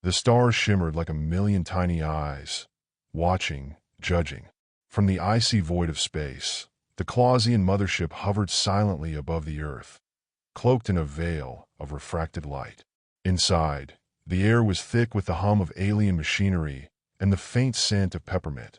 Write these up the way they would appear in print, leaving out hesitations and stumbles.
The stars shimmered like a million tiny eyes, watching, judging. From the icy void of space, the Clausian mothership hovered silently above the Earth, cloaked in a veil of refracted light. Inside, the air was thick with the hum of alien machinery and the faint scent of peppermint,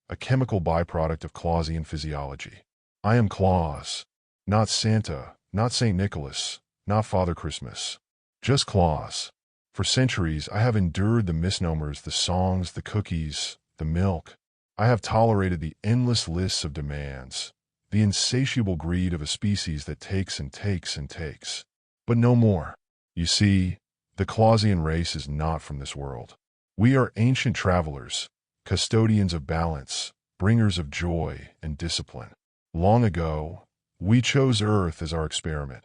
a chemical byproduct of Clausian physiology. I am Claus, not Santa, not St. Nicholas, not Father Christmas. Just Claus. For centuries, I have endured the misnomers, the songs, the cookies, the milk. I have tolerated the endless lists of demands, the insatiable greed of a species that takes and takes and takes. But no more. You see, the Clausian race is not from this world. We are ancient travelers, custodians of balance, bringers of joy and discipline. Long ago, we chose Earth as our experiment,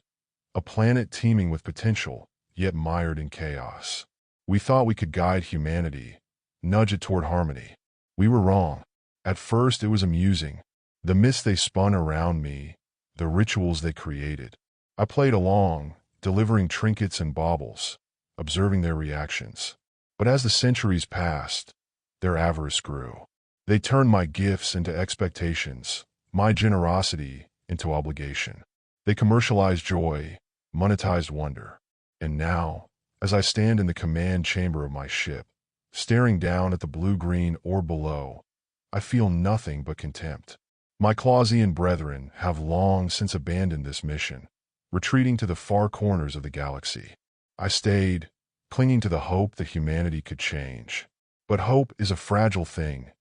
a planet teeming with potential, yet mired in chaos. We thought we could guide humanity, nudge it toward harmony. We were wrong. At first it was amusing. The myths they spun around me, the rituals they created. I played along, delivering trinkets and baubles, observing their reactions. But as the centuries passed, their avarice grew. They turned my gifts into expectations, my generosity into obligation. They commercialized joy, monetized wonder. And now, as I stand in the command chamber of my ship, staring down at the blue-green orb below, I feel nothing but contempt. My Clausian brethren have long since abandoned this mission, retreating to the far corners of the galaxy. I stayed, clinging to the hope that humanity could change. But hope is a fragile thing,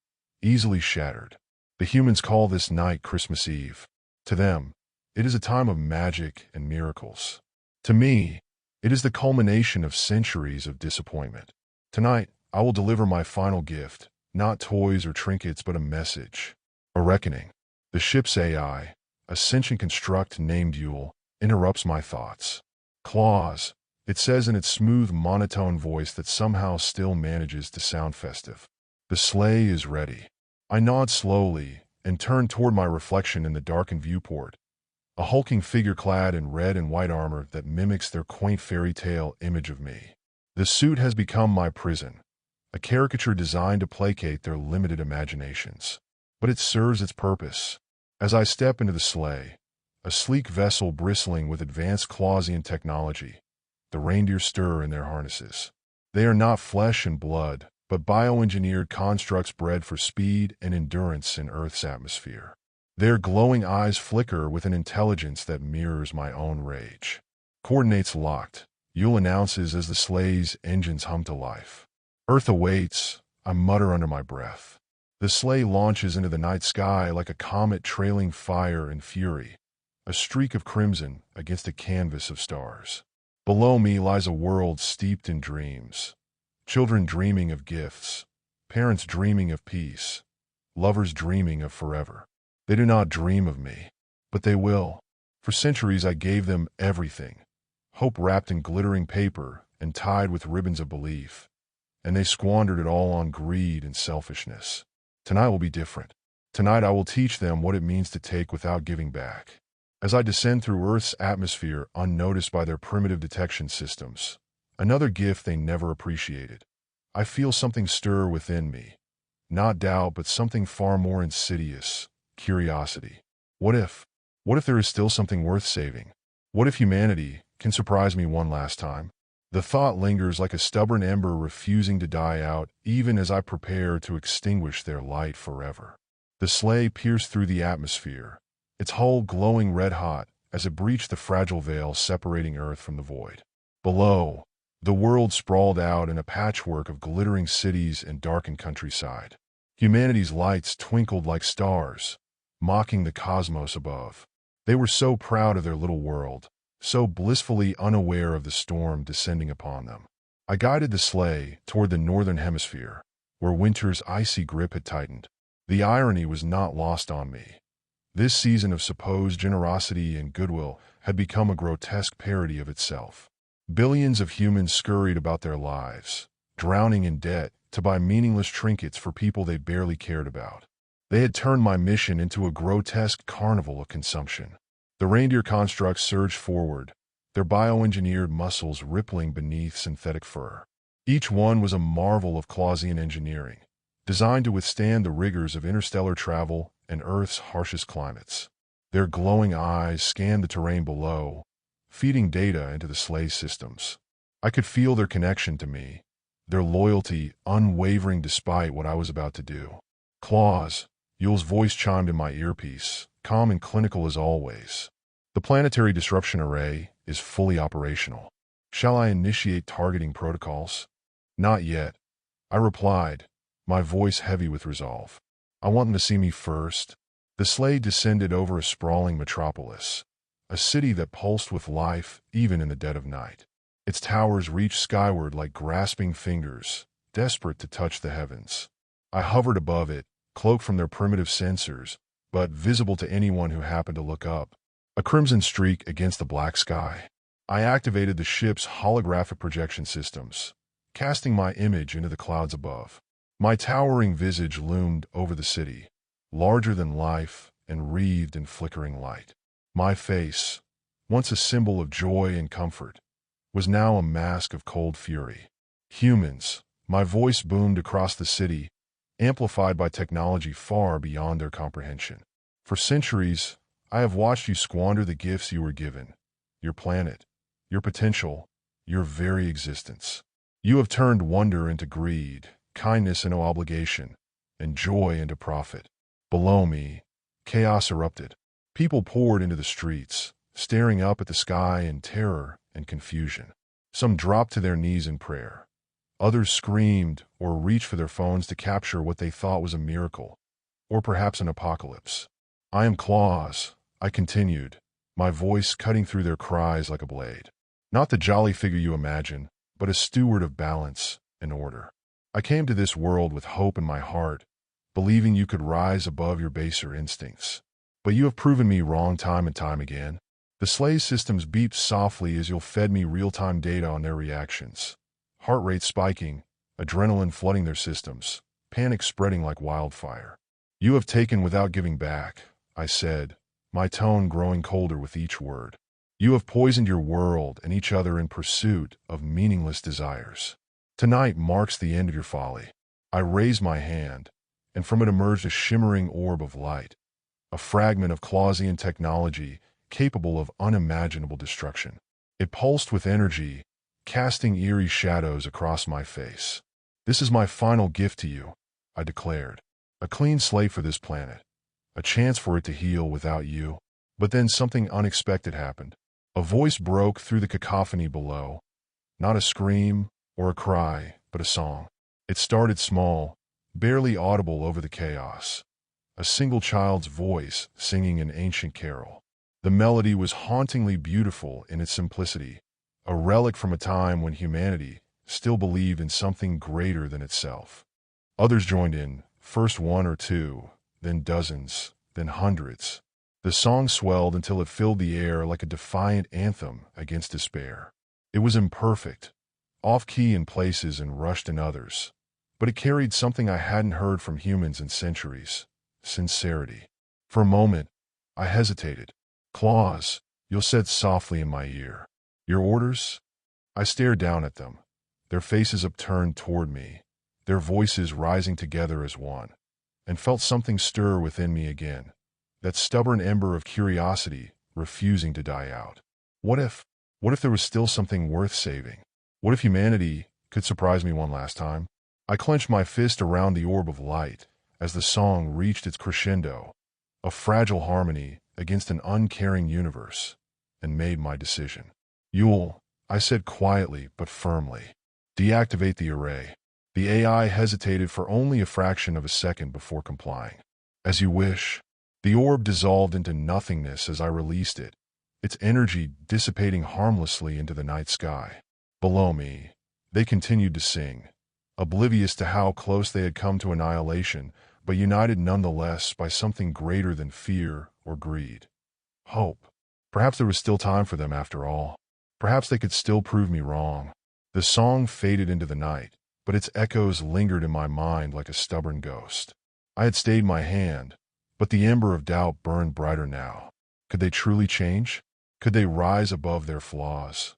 easily shattered. The humans call this night Christmas Eve. To them, it is a time of magic and miracles. To me, it is the culmination of centuries of disappointment. Tonight, I will deliver my final gift, not toys or trinkets, but a message, a reckoning. The ship's AI, a sentient construct named Yule, interrupts my thoughts. Claus, it says in its smooth, monotone voice that somehow still manages to sound festive. The sleigh is ready. I nod slowly and turn toward my reflection in the darkened viewport, a hulking figure clad in red and white armor that mimics their quaint fairy tale image of me. The suit has become my prison, a caricature designed to placate their limited imaginations. But it serves its purpose. As I step into the sleigh, a sleek vessel bristling with advanced Clausian technology, the reindeer stir in their harnesses. They are not flesh and blood, but bioengineered constructs bred for speed and endurance in Earth's atmosphere. Their glowing eyes flicker with an intelligence that mirrors my own rage. Coordinates locked, Yule announces as the sleigh's engines hum to life. Earth awaits, I mutter under my breath. The sleigh launches into the night sky like a comet trailing fire and fury, a streak of crimson against a canvas of stars. Below me lies a world steeped in dreams. Children dreaming of gifts, parents dreaming of peace, lovers dreaming of forever. They do not dream of me, but they will. For centuries I gave them everything, hope wrapped in glittering paper and tied with ribbons of belief, and they squandered it all on greed and selfishness. Tonight will be different. Tonight I will teach them what it means to take without giving back. As I descend through Earth's atmosphere unnoticed by their primitive detection systems, another gift they never appreciated, I feel something stir within me. Not doubt, but something far more insidious, curiosity. What if there is still something worth saving? What if humanity can surprise me one last time? The thought lingers like a stubborn ember refusing to die out even as I prepare to extinguish their light forever. The sleigh pierced through the atmosphere, its hull glowing red-hot as it breached the fragile veil separating Earth from the void. Below, the world sprawled out in a patchwork of glittering cities and darkened countryside. Humanity's lights twinkled like stars, mocking the cosmos above. They were so proud of their little world, so blissfully unaware of the storm descending upon them. I guided the sleigh toward the northern hemisphere, where winter's icy grip had tightened. The irony was not lost on me. This season of supposed generosity and goodwill had become a grotesque parody of itself. Billions of humans scurried about their lives, drowning in debt to buy meaningless trinkets for people they barely cared about. They had turned my mission into a grotesque carnival of consumption. The reindeer constructs surged forward, their bioengineered muscles rippling beneath synthetic fur. Each one was a marvel of Clausian engineering, designed to withstand the rigors of interstellar travel and Earth's harshest climates. Their glowing eyes scanned the terrain below, feeding data into the Slay's systems. I could feel their connection to me, their loyalty unwavering despite what I was about to do. Claus, Yule's voice chimed in my earpiece, calm and clinical as always. The planetary disruption array is fully operational. Shall I initiate targeting protocols? Not yet, I replied, my voice heavy with resolve. I want them to see me first. The sleigh descended over a sprawling metropolis, a city that pulsed with life even in the dead of night. Its towers reached skyward like grasping fingers, desperate to touch the heavens. I hovered above it, cloaked from their primitive sensors, but visible to anyone who happened to look up. A crimson streak against the black sky. I activated the ship's holographic projection systems, casting my image into the clouds above. My towering visage loomed over the city, larger than life and wreathed in flickering light. My face, once a symbol of joy and comfort, was now a mask of cold fury. Humans, my voice boomed across the city, amplified by technology far beyond their comprehension. For centuries, I have watched you squander the gifts you were given, your planet, your potential, your very existence. You have turned wonder into greed, kindness into obligation, and joy into profit. Below me, chaos erupted. People poured into the streets, staring up at the sky in terror and confusion. Some dropped to their knees in prayer. Others screamed or reached for their phones to capture what they thought was a miracle, or perhaps an apocalypse. I am Claus, I continued, my voice cutting through their cries like a blade. Not the jolly figure you imagine, but a steward of balance and order. I came to this world with hope in my heart, believing you could rise above your baser instincts. But you have proven me wrong time and time again. The sleigh systems beeped softly as you fed me real-time data on their reactions. Heart rate spiking, adrenaline flooding their systems, panic spreading like wildfire. You have taken without giving back, I said, my tone growing colder with each word. You have poisoned your world and each other in pursuit of meaningless desires. Tonight marks the end of your folly. I raised my hand, and from it emerged a shimmering orb of light, a fragment of Clausian technology capable of unimaginable destruction. It pulsed with energy, casting eerie shadows across my face. This is my final gift to you, I declared. A clean slate for this planet, a chance for it to heal without you. But then something unexpected happened. A voice broke through the cacophony below, not a scream or a cry, but a song. It started small, barely audible over the chaos. A single child's voice singing an ancient carol. The melody was hauntingly beautiful in its simplicity, a relic from a time when humanity still believed in something greater than itself. Others joined in, first one or two, then dozens, then hundreds. The song swelled until it filled the air like a defiant anthem against despair. It was imperfect, off-key in places and rushed in others, but it carried something I hadn't heard from humans in centuries: sincerity. For a moment, I hesitated. Claus, you said softly in my ear. Your orders? I stared down at them, their faces upturned toward me, their voices rising together as one, and felt something stir within me again, that stubborn ember of curiosity refusing to die out. What if there was still something worth saving? What if humanity could surprise me one last time? I clenched my fist around the orb of light as the song reached its crescendo, a fragile harmony against an uncaring universe, and made my decision. Yule, I said quietly but firmly, deactivate the array. The AI hesitated for only a fraction of a second before complying. As you wish. The orb dissolved into nothingness as I released it, its energy dissipating harmlessly into the night sky. Below me, they continued to sing, oblivious to how close they had come to annihilation, but united nonetheless by something greater than fear or greed. Hope. Perhaps there was still time for them after all. Perhaps they could still prove me wrong. The song faded into the night, but its echoes lingered in my mind like a stubborn ghost. I had stayed my hand, but the ember of doubt burned brighter now. Could they truly change? Could they rise above their flaws?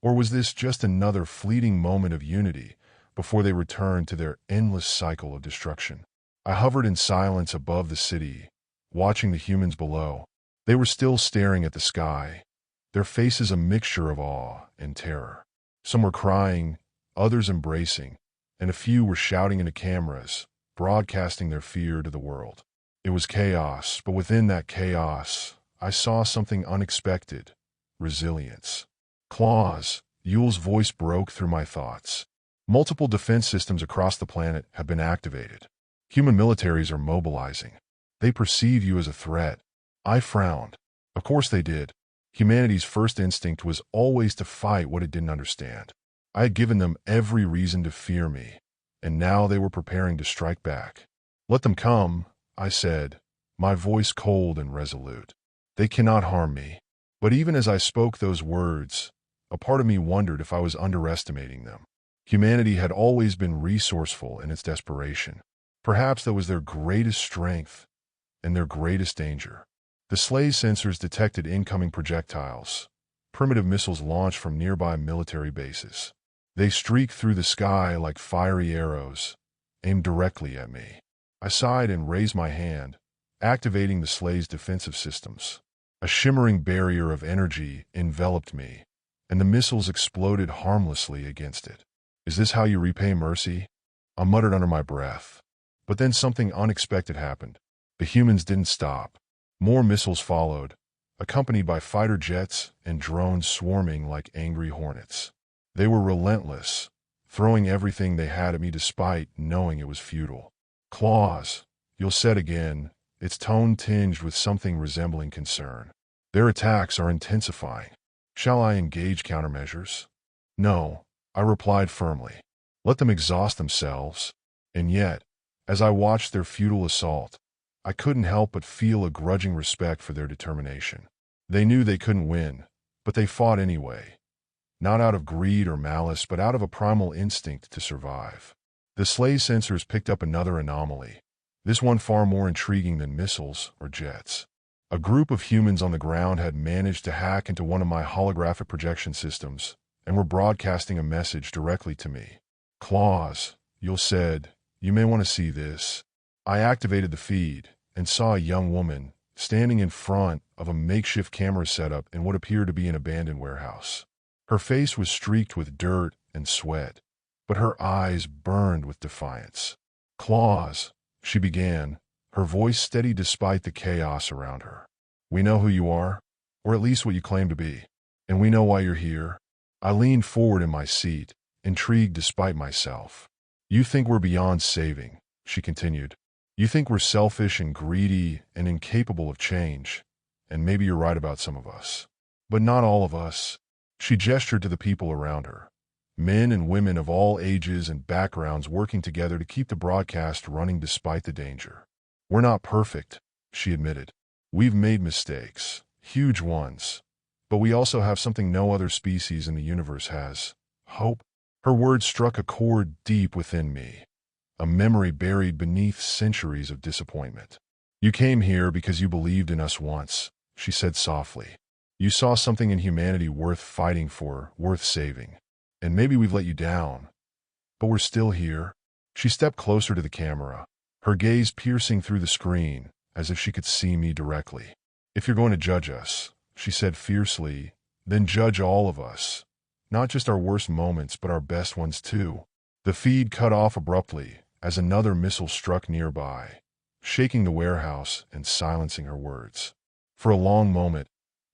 Or was this just another fleeting moment of unity before they returned to their endless cycle of destruction. I hovered in silence above the city, watching the humans below. They were still staring at the sky, their faces a mixture of awe and terror. Some were crying, others embracing, and a few were shouting into cameras, broadcasting their fear to the world. It was chaos, but within that chaos, I saw something unexpected: resilience. Claus, Yule's voice broke through my thoughts. Multiple defense systems across the planet have been activated. Human militaries are mobilizing. They perceive you as a threat. I frowned. Of course they did. Humanity's first instinct was always to fight what it didn't understand. I had given them every reason to fear me, and now they were preparing to strike back. "Let them come," I said, my voice cold and resolute. "They cannot harm me." But even as I spoke those words, a part of me wondered if I was underestimating them. Humanity had always been resourceful in its desperation. Perhaps that was their greatest strength and their greatest danger. The slay's sensors detected incoming projectiles, primitive missiles launched from nearby military bases. They streaked through the sky like fiery arrows, aimed directly at me. I sighed and raised my hand, activating the slay's defensive systems. A shimmering barrier of energy enveloped me, and the missiles exploded harmlessly against it. "Is this how you repay mercy?" I muttered under my breath. But then something unexpected happened. The humans didn't stop. More missiles followed, accompanied by fighter jets and drones swarming like angry hornets. They were relentless, throwing everything they had at me despite knowing it was futile. "Claus," Yule said again, its tone tinged with something resembling concern. "Their attacks are intensifying. Shall I engage countermeasures?" "No," I replied firmly. "Let them exhaust themselves." And yet, as I watched their futile assault, I couldn't help but feel a grudging respect for their determination. They knew they couldn't win, but they fought anyway. Not out of greed or malice, but out of a primal instinct to survive. The Slay sensors picked up another anomaly, this one far more intriguing than missiles or jets. A group of humans on the ground had managed to hack into one of my holographic projection systems and were broadcasting a message directly to me. "Claus," Yule said, "you may want to see this." I activated the feed and saw a young woman standing in front of a makeshift camera setup in what appeared to be an abandoned warehouse. Her face was streaked with dirt and sweat, but her eyes burned with defiance. "Claus," she began, her voice steady despite the chaos around her. "We know who you are, or at least what you claim to be, and we know why you're here." I leaned forward in my seat, intrigued despite myself. "You think we're beyond saving," she continued. "You think we're selfish and greedy and incapable of change, and maybe you're right about some of us. But not all of us." She gestured to the people around her, men and women of all ages and backgrounds working together to keep the broadcast running despite the danger. "We're not perfect," she admitted. "We've made mistakes, huge ones, but we also have something no other species in the universe has: hope." Her words struck a chord deep within me, a memory buried beneath centuries of disappointment. "You came here because you believed in us once," she said softly. "You saw something in humanity worth fighting for, worth saving. And maybe we've let you down, but we're still here." She stepped closer to the camera, her gaze piercing through the screen as if she could see me directly. "If you're going to judge us," she said fiercely, "then judge all of us. Not just our worst moments, but our best ones too." The feed cut off abruptly as another missile struck nearby, shaking the warehouse and silencing her words. For a long moment,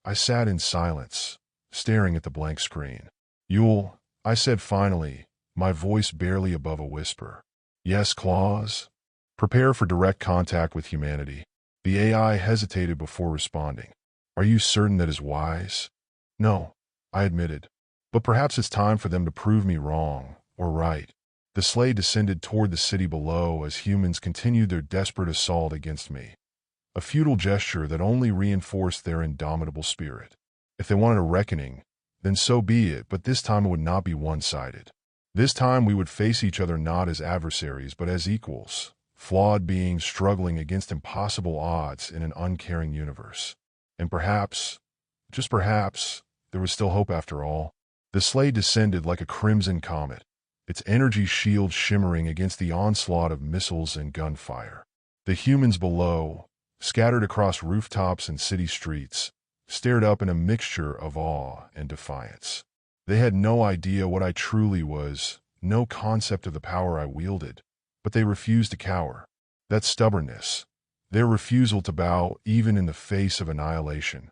I sat in silence, staring at the blank screen. "Yule," I said finally, my voice barely above a whisper. "Yes, Claus?" "Prepare for direct contact with humanity." The AI hesitated before responding. "Are you certain that is wise?" "No," I admitted. "But perhaps it's time for them to prove me wrong, or right." The sleigh descended toward the city below as humans continued their desperate assault against me, a futile gesture that only reinforced their indomitable spirit. If they wanted a reckoning, then so be it, but this time it would not be one-sided. This time we would face each other not as adversaries, but as equals, flawed beings struggling against impossible odds in an uncaring universe. And perhaps, just perhaps, there was still hope after all. The sleigh descended like a crimson comet, its energy shield shimmering against the onslaught of missiles and gunfire. The humans below, scattered across rooftops and city streets, stared up in a mixture of awe and defiance. They had no idea what I truly was, no concept of the power I wielded, but they refused to cower. That stubbornness, their refusal to bow even in the face of annihilation,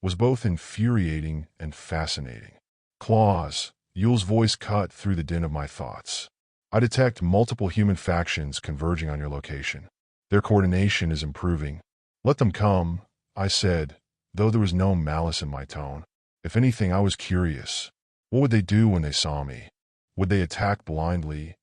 was both infuriating and fascinating. Claus, Yule's voice cut through the din of my thoughts. I detect multiple human factions converging on your location. Their coordination is improving. Let them come, I said, though there was no malice in my tone. If anything, I was curious. What would they do when they saw me? Would they attack blindly,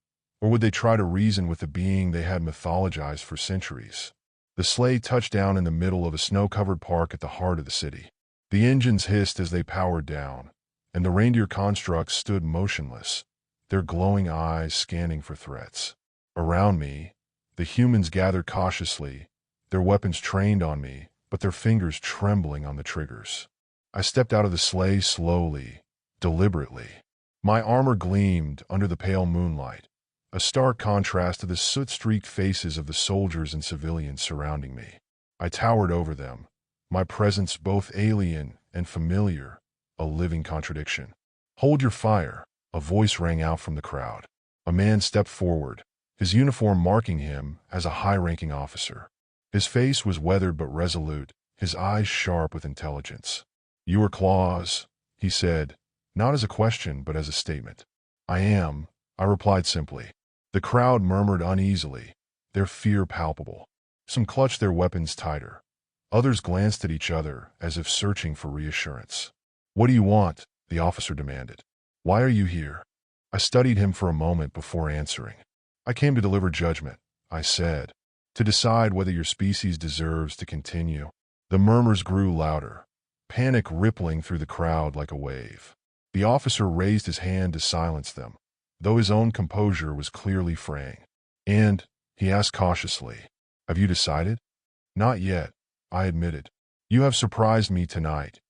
or would they try to reason with the being they had mythologized for centuries? The sleigh touched down in the middle of a snow-covered park at the heart of the city. The engines hissed as they powered down, and the reindeer constructs stood motionless, their glowing eyes scanning for threats. Around me, the humans gathered cautiously, their weapons trained on me, but their fingers trembling on the triggers. I stepped out of the sleigh slowly, deliberately. My armor gleamed under the pale moonlight, a stark contrast to the soot-streaked faces of the soldiers and civilians surrounding me. I towered over them, my presence both alien and familiar, a living contradiction. "Hold your fire," a voice rang out from the crowd. A man stepped forward, his uniform marking him as a high-ranking officer. His face was weathered but resolute, his eyes sharp with intelligence. "You are Claus," he said, not as a question but as a statement. "I am," I replied simply. The crowd murmured uneasily, their fear palpable. Some clutched their weapons tighter. Others glanced at each other as if searching for reassurance. "What do you want?" the officer demanded. "Why are you here?" I studied him for a moment before answering. "I came to deliver judgment," I said, "to decide whether your species deserves to continue." The murmurs grew louder, panic rippling through the crowd like a wave. The officer raised his hand to silence them, though his own composure was clearly fraying. "And," he asked cautiously, "have you decided?" "Not yet," I admitted. "You have surprised me tonight.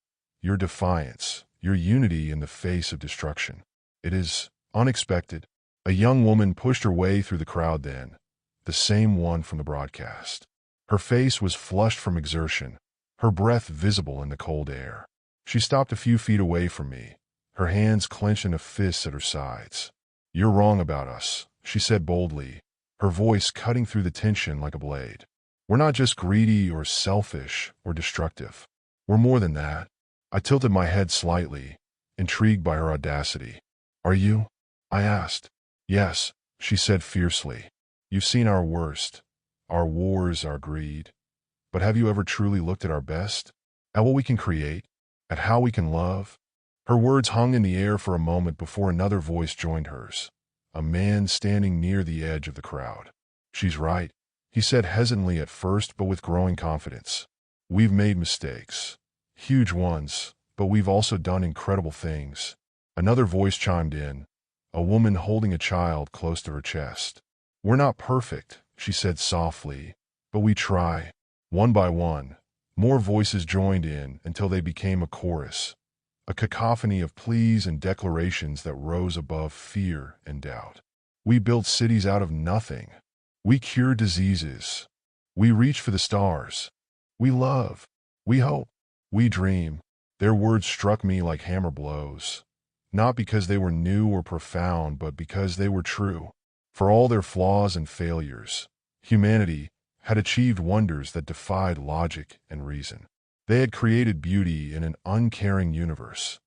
Your defiance, your unity in the face of destruction. It is unexpected." A young woman pushed her way through the crowd then, the same one from the broadcast. Her face was flushed from exertion, her breath visible in the cold air. She stopped a few feet away from me, her hands clenched in a fist at her sides. "You're wrong about us," she said boldly, her voice cutting through the tension like a blade. "We're not just greedy or selfish or destructive. We're more than that." I tilted my head slightly, intrigued by her audacity. "Are you?" I asked. "Yes," she said fiercely. "You've seen our worst, our wars, our greed. But have you ever truly looked at our best? At what we can create? At how we can love?" Her words hung in the air for a moment before another voice joined hers, a man standing near the edge of the crowd. "She's right," he said hesitantly at first but with growing confidence. "We've made mistakes. Huge ones, but we've also done incredible things." Another voice chimed in, a woman holding a child close to her chest. "We're not perfect," she said softly, "but we try." One by one, more voices joined in until they became a chorus, a cacophony of pleas and declarations that rose above fear and doubt. "We built cities out of nothing. We cure diseases. We reach for the stars. We love. We hope. We dream." Their words struck me like hammer blows, not because they were new or profound, but because they were true. For all their flaws and failures, humanity had achieved wonders that defied logic and reason. They had created beauty in an uncaring universe.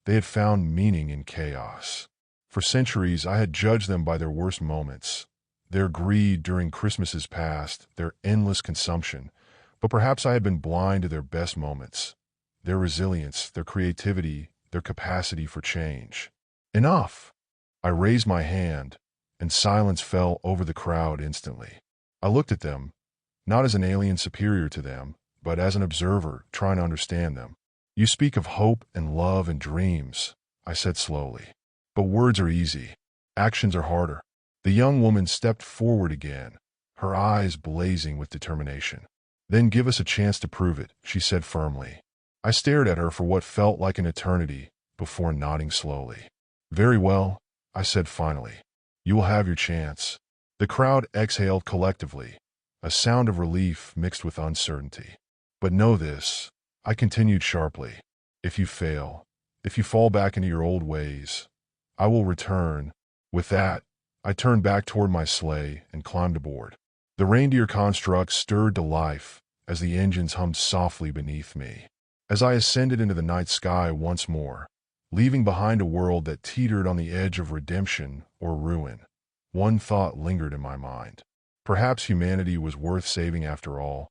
They had found meaning in chaos. For centuries, I had judged them by their worst moments, their greed during Christmases past, their endless consumption, but perhaps I had been blind to their best moments, their resilience, their creativity, their capacity for change. "Enough!" I raised my hand, and silence fell over the crowd instantly. I looked at them, not as an alien superior to them, but as an observer trying to understand them. "You speak of hope and love and dreams," I said slowly. "But words are easy. Actions are harder." The young woman stepped forward again, her eyes blazing with determination. "Then give us a chance to prove it," she said firmly. I stared at her for what felt like an eternity before nodding slowly. "Very well," I said finally. You will have your chance. The crowd exhaled collectively, a sound of relief mixed with uncertainty. But know this, I continued sharply. If you fail, if you fall back into your old ways, I will return. With that, I turned back toward my sleigh and climbed aboard. The reindeer construct stirred to life as the engines hummed softly beneath me. As I ascended into the night sky once more, leaving behind a world that teetered on the edge of redemption or ruin, one thought lingered in my mind. Perhaps humanity was worth saving after all,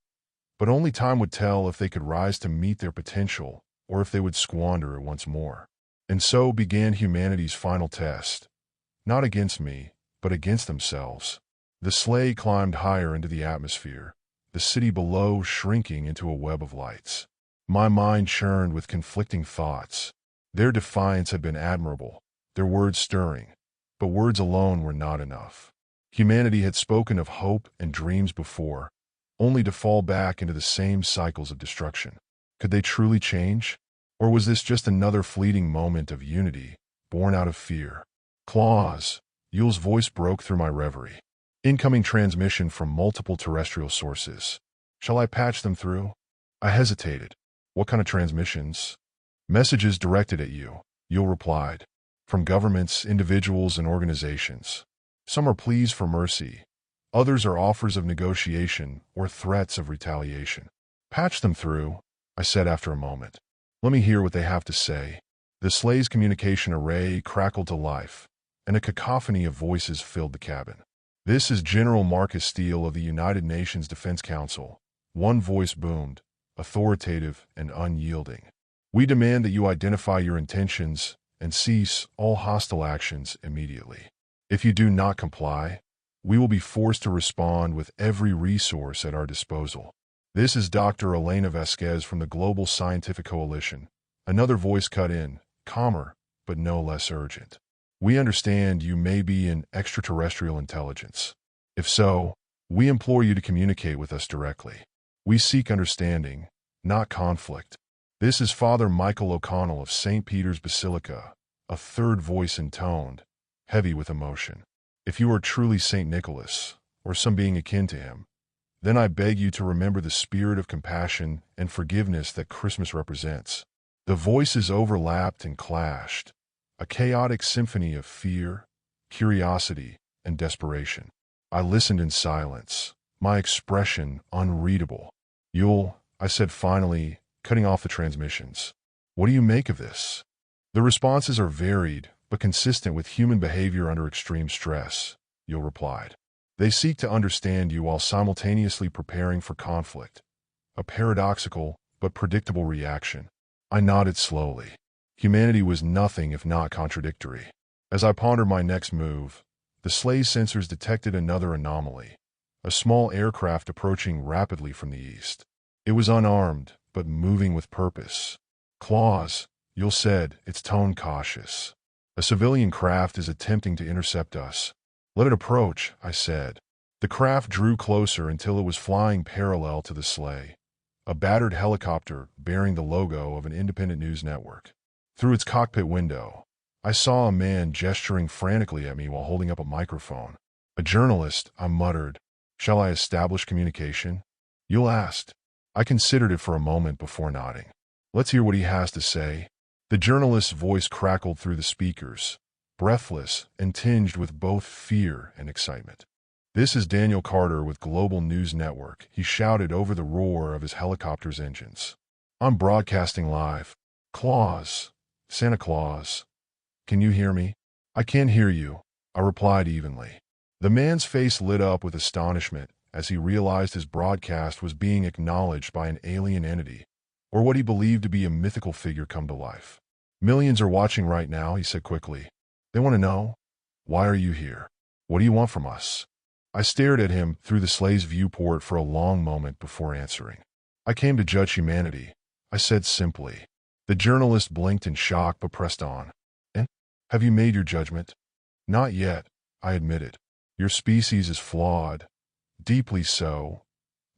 but only time would tell if they could rise to meet their potential or if they would squander it once more. And so began humanity's final test, not against me, but against themselves. The sleigh climbed higher into the atmosphere, the city below shrinking into a web of lights. My mind churned with conflicting thoughts. Their defiance had been admirable, their words stirring, but words alone were not enough. Humanity had spoken of hope and dreams before, only to fall back into the same cycles of destruction. Could they truly change? Or was this just another fleeting moment of unity, born out of fear? Claus, Yule's voice broke through my reverie. Incoming transmission from multiple terrestrial sources. Shall I patch them through? I hesitated. What kind of transmissions? Messages directed at you, Yule replied. From governments, individuals, and organizations. Some are pleas for mercy. Others are offers of negotiation or threats of retaliation. Patch them through, I said after a moment. Let me hear what they have to say. The sleigh's communication array crackled to life, and a cacophony of voices filled the cabin. This is General Marcus Steele of the United Nations Defense Council. One voice boomed, authoritative and unyielding. We demand that you identify your intentions and cease all hostile actions immediately. If you do not comply, we will be forced to respond with every resource at our disposal. This is Dr. Elena Vasquez from the Global Scientific Coalition. Another voice cut in, calmer, but no less urgent. We understand you may be an extraterrestrial intelligence. If so, we implore you to communicate with us directly. We seek understanding, not conflict. This is Father Michael O'Connell of St. Peter's Basilica, a third voice intoned, heavy with emotion. If you are truly St. Nicholas, or some being akin to him, then I beg you to remember the spirit of compassion and forgiveness that Christmas represents. The voices overlapped and clashed, a chaotic symphony of fear, curiosity, and desperation. I listened in silence, my expression unreadable. Yule, I said finally, cutting off the transmissions. What do you make of this? The responses are varied, but consistent with human behavior under extreme stress, Yule replied. They seek to understand you while simultaneously preparing for conflict. A paradoxical, but predictable reaction. I nodded slowly. Humanity was nothing if not contradictory. As I pondered my next move, the sleigh's sensors detected another anomaly. A small aircraft approaching rapidly from the east. It was unarmed, but moving with purpose. Claus, Yule said, its tone cautious. A civilian craft is attempting to intercept us. Let it approach, I said. The craft drew closer until it was flying parallel to the sleigh. A battered helicopter bearing the logo of an independent news network. Through its cockpit window, I saw a man gesturing frantically at me while holding up a microphone. A journalist, I muttered. Shall I establish communication? Yule asked. I considered it for a moment before nodding. Let's hear what he has to say. The journalist's voice crackled through the speakers, breathless and tinged with both fear and excitement. This is Daniel Carter with Global News Network, he shouted over the roar of his helicopter's engines. I'm broadcasting live. Claus, Santa Claus. Can you hear me? I can hear you, I replied evenly. The man's face lit up with astonishment as he realized his broadcast was being acknowledged by an alien entity, or what he believed to be a mythical figure come to life. Millions are watching right now, he said quickly. They want to know, why are you here? What do you want from us? I stared at him through the sleigh's viewport for a long moment before answering. I came to judge humanity, I said simply. The journalist blinked in shock but pressed on. And? Have you made your judgment? Not yet, I admitted. Your species is flawed, deeply so,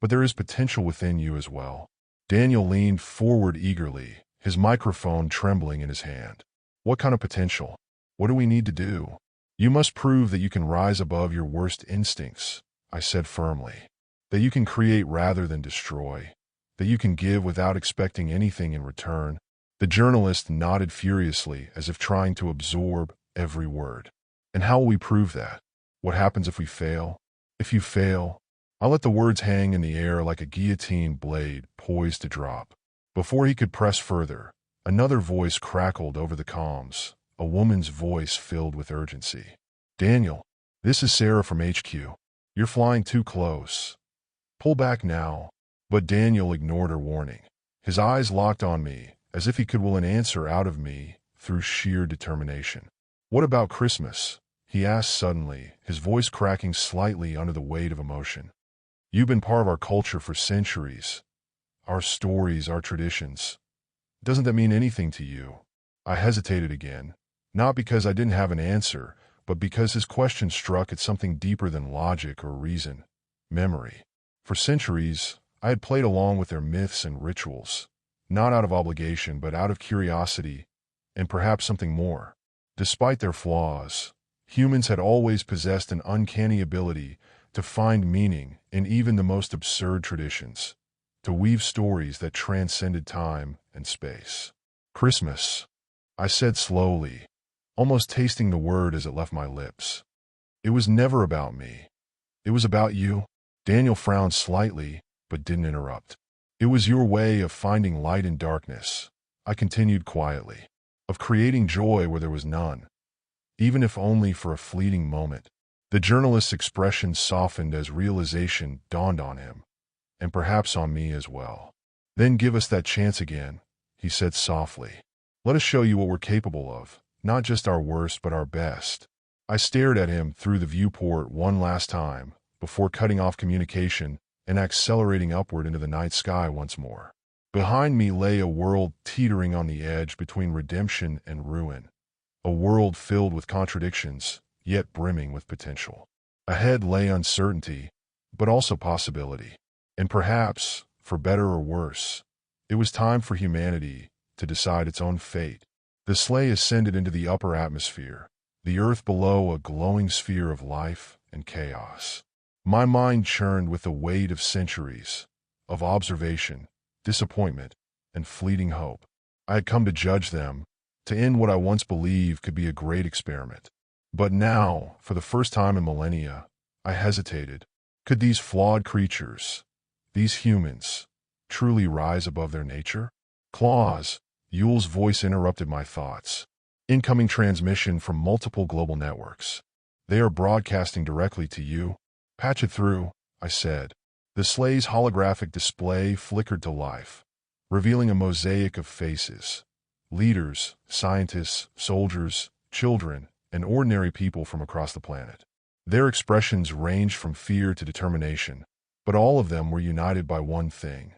but there is potential within you as well. Daniel leaned forward eagerly, his microphone trembling in his hand. What kind of potential? What do we need to do? You must prove that you can rise above your worst instincts, I said firmly. That you can create rather than destroy. That you can give without expecting anything in return. The journalist nodded furiously, as if trying to absorb every word. And how will we prove that? What happens if we fail? If you fail, I'll let the words hang in the air like a guillotine blade poised to drop. Before he could press further, another voice crackled over the comms, a woman's voice filled with urgency. Daniel, this is Sarah from HQ. You're flying too close. Pull back now. But Daniel ignored her warning. His eyes locked on me, as if he could will an answer out of me through sheer determination. What about Christmas? He asked suddenly, his voice cracking slightly under the weight of emotion. You've been part of our culture for centuries. Our stories, our traditions. Doesn't that mean anything to you? I hesitated again, not because I didn't have an answer, but because his question struck at something deeper than logic or reason, memory. For centuries, I had played along with their myths and rituals, not out of obligation but out of curiosity, and perhaps something more. Despite their flaws, humans had always possessed an uncanny ability to find meaning in even the most absurd traditions, to weave stories that transcended time and space. Christmas, I said slowly, almost tasting the word as it left my lips. It was never about me. It was about you. Daniel frowned slightly, but didn't interrupt. It was your way of finding light in darkness, I continued quietly, of creating joy where there was none, even if only for a fleeting moment. The journalist's expression softened as realization dawned on him, and perhaps on me as well. Then give us that chance again, he said softly. Let us show you what we're capable of, not just our worst but our best. I stared at him through the viewport one last time, before cutting off communication and accelerating upward into the night sky once more. Behind me lay a world teetering on the edge between redemption and ruin, a world filled with contradictions, yet brimming with potential. Ahead lay uncertainty, but also possibility. And perhaps, for better or worse, it was time for humanity to decide its own fate. The sleigh ascended into the upper atmosphere, the earth below a glowing sphere of life and chaos. My mind churned with the weight of centuries, of observation, disappointment, and fleeting hope. I had come to judge them, to end what I once believed could be a great experiment. But now, for the first time in millennia, I hesitated. Could these flawed creatures, these humans, truly rise above their nature? Claus, Yule's voice interrupted my thoughts. Incoming transmission from multiple global networks. They are broadcasting directly to you. Patch it through, I said. The sleigh's holographic display flickered to life, revealing a mosaic of faces. Leaders, scientists, soldiers, children, and ordinary people from across the planet. Their expressions ranged from fear to determination, but all of them were united by one thing: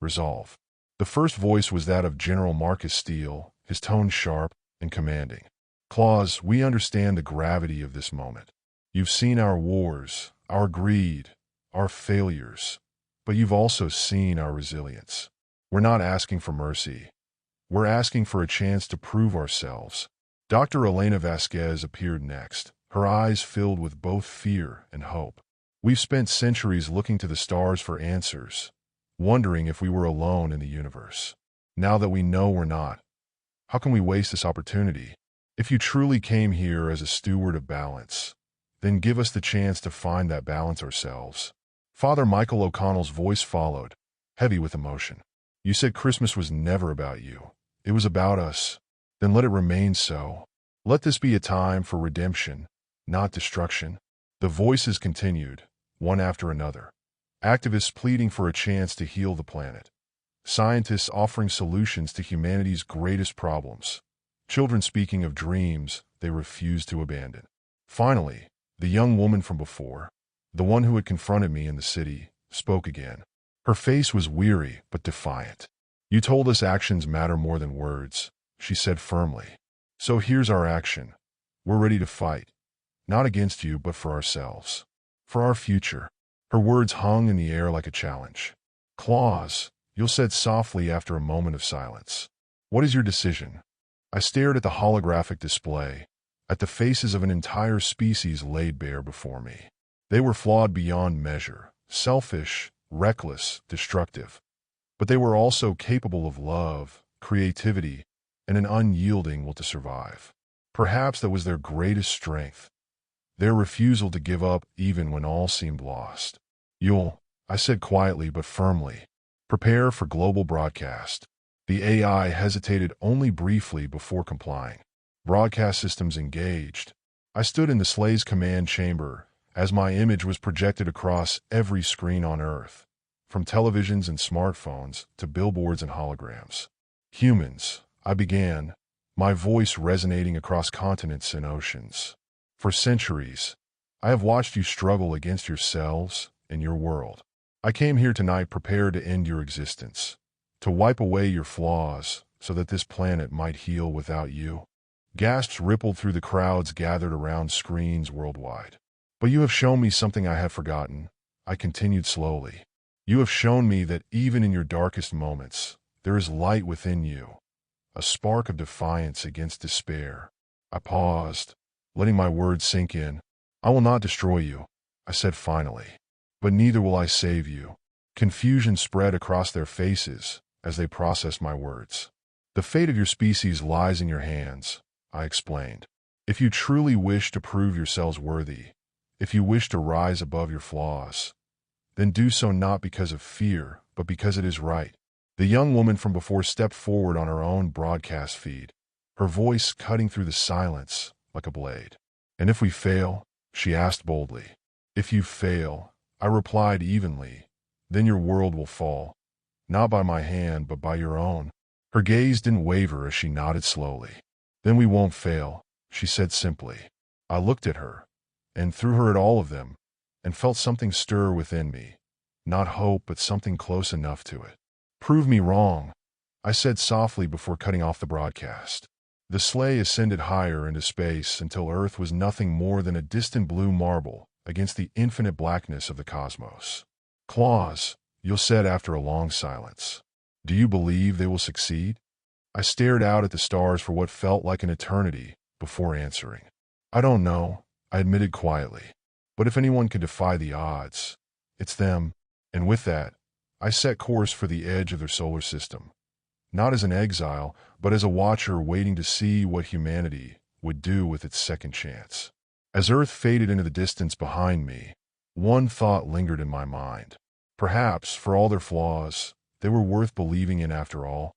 resolve. The first voice was that of General Marcus Steele, his tone sharp and commanding. Claus, we understand the gravity of this moment. You've seen our wars, our greed, our failures, but you've also seen our resilience. We're not asking for mercy. We're asking for a chance to prove ourselves. Dr. Elena Vasquez appeared next, her eyes filled with both fear and hope. We've spent centuries looking to the stars for answers, wondering if we were alone in the universe. Now that we know we're not, how can we waste this opportunity? If you truly came here as a steward of balance, then give us the chance to find that balance ourselves. Father Michael O'Connell's voice followed, heavy with emotion. You said Christmas was never about you. It was about us. Then let it remain so. Let this be a time for redemption, not destruction. The voices continued, one after another. Activists pleading for a chance to heal the planet. Scientists offering solutions to humanity's greatest problems. Children speaking of dreams they refused to abandon. Finally, the young woman from before, the one who had confronted me in the city, spoke again. Her face was weary but defiant. You told us actions matter more than words, she said firmly. So here's our action. We're ready to fight. Not against you, but for ourselves. For our future. Her words hung in the air like a challenge. Claus, Yule said softly after a moment of silence. What is your decision? I stared at the holographic display, at the faces of an entire species laid bare before me. They were flawed beyond measure, selfish, reckless, destructive. But they were also capable of love, creativity, and an unyielding will to survive. Perhaps that was their greatest strength, their refusal to give up even when all seemed lost. I said quietly but firmly, prepare for global broadcast. The AI hesitated only briefly before complying. Broadcast systems engaged. I stood in the slay's command chamber as my image was projected across every screen on Earth, from televisions and smartphones to billboards and holograms. Humans, I began, my voice resonating across continents and oceans. For centuries, I have watched you struggle against yourselves and your world. I came here tonight prepared to end your existence, to wipe away your flaws so that this planet might heal without you. Gasps rippled through the crowds gathered around screens worldwide. But you have shown me something I had forgotten, I continued slowly. You have shown me that even in your darkest moments, there is light within you, a spark of defiance against despair. I paused, letting my words sink in. I will not destroy you, I said finally, but neither will I save you. Confusion spread across their faces as they processed my words. The fate of your species lies in your hands, I explained. If you truly wish to prove yourselves worthy, if you wish to rise above your flaws, then do so not because of fear, but because it is right. The young woman from before stepped forward on her own broadcast feed, her voice cutting through the silence like a blade. And if we fail? She asked boldly. If you fail, I replied evenly, then your world will fall, not by my hand, but by your own. Her gaze didn't waver as she nodded slowly. Then we won't fail, she said simply. I looked at her, and through her at all of them, and felt something stir within me. Not hope, but something close enough to it. Prove me wrong, I said softly before cutting off the broadcast. The sleigh ascended higher into space until Earth was nothing more than a distant blue marble against the infinite blackness of the cosmos. Claus, you said after a long silence. Do you believe they will succeed? I stared out at the stars for what felt like an eternity before answering. I don't know, I admitted quietly. But if anyone can defy the odds, it's them. And with that, I set course for the edge of their solar system. Not as an exile, but as a watcher waiting to see what humanity would do with its second chance. As Earth faded into the distance behind me, one thought lingered in my mind. Perhaps, for all their flaws, they were worth believing in after all.